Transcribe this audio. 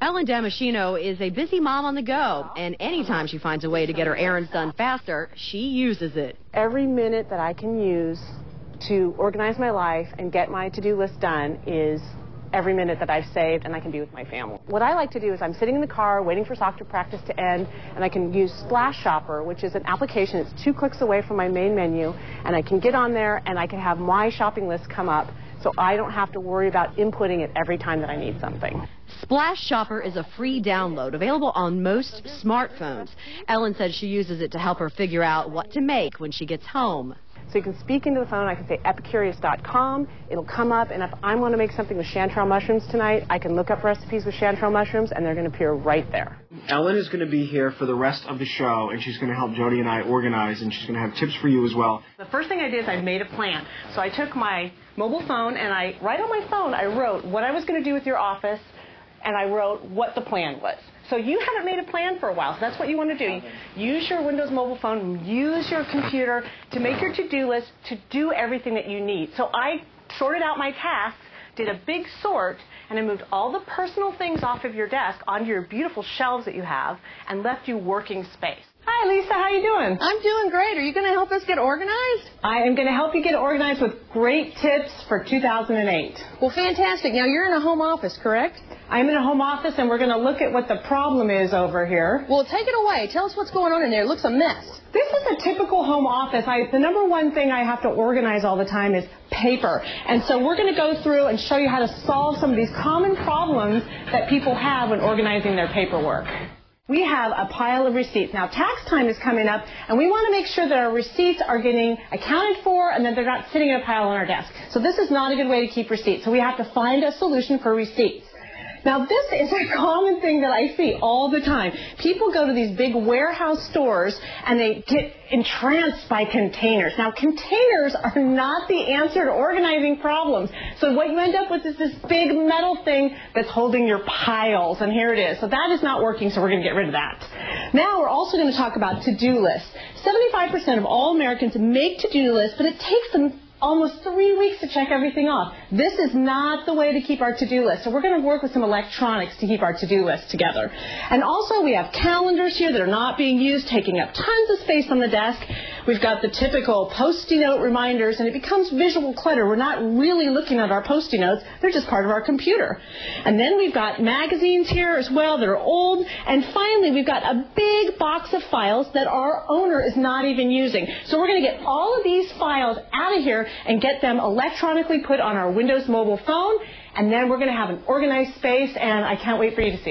Ellen Damaschino is a busy mom on the go, and anytime she finds a way to get her errands done faster, she uses it. Every minute that I can use to organize my life and get my to-do list done is every minute that I've saved and I can be with my family. What I like to do is I'm sitting in the car waiting for soccer practice to end, and I can use Splash Shopper, which is an application. It's 2 clicks away from my main menu, and I can get on there and I can have my shopping list come up, so I don't have to worry about inputting it every time that I need something. Splash Shopper is a free download available on most smartphones. Ellen said she uses it to help her figure out what to make when she gets home. So you can speak into the phone. I can say epicurious.com. It'll come up, and if I want to make something with chanterelle mushrooms tonight, I can look up recipes with chanterelle mushrooms, and they're going to appear right there. Ellen is going to be here for the rest of the show, and she's going to help Jody and I organize, and she's going to have tips for you as well. The first thing I did is I made a plan. So I took my mobile phone, and right on my phone, I wrote what I was going to do with your office, and I wrote what the plan was. So you haven't made a plan for a while, so that's what you want to do. Use your Windows mobile phone, use your computer to make your to-do list, to do everything that you need. So I sorted out my tasks, did a big sort, and I moved all the personal things off of your desk onto your beautiful shelves that you have and left you working space. Hi, Lisa. How you doing? I'm doing great. Are you going to help us get organized? I am going to help you get organized with great tips for 2008. Well, fantastic. Now, you're in a home office, correct? I'm in a home office, and we're going to look at what the problem is over here. Well, take it away. Tell us what's going on in there. It looks a mess. This is a typical home office. The number one thing I have to organize all the time is paper. And so we're going to go through and show you how to solve some of these common problems that people have when organizing their paperwork. We have a pile of receipts. Now, tax time is coming up, and we want to make sure that our receipts are getting accounted for and that they're not sitting in a pile on our desk. So this is not a good way to keep receipts. So we have to find a solution for receipts. Now, this is a common thing that I see all the time. People go to these big warehouse stores, and they get entranced by containers. Now, containers are not the answer to organizing problems. So what you end up with is this big metal thing that's holding your piles, and here it is. So that is not working, so we're going to get rid of that. Now, we're also going to talk about to-do lists. 75% of all Americans make to-do lists, but it takes them almost 3 weeks to check everything off. This is not the way to keep our to-do list. So we're going to work with some electronics to keep our to-do list together. And also we have calendars here that are not being used, taking up tons of space on the desk. We've got the typical Post-it note reminders, and it becomes visual clutter. We're not really looking at our Post-it notes. They're just part of our computer. And then we've got magazines here as well that are old. And finally, we've got a big box of files that our owner is not even using. So we're going to get all of these files out of here and get them electronically put on our Windows mobile phone, and then we're going to have an organized space, and I can't wait for you to see it.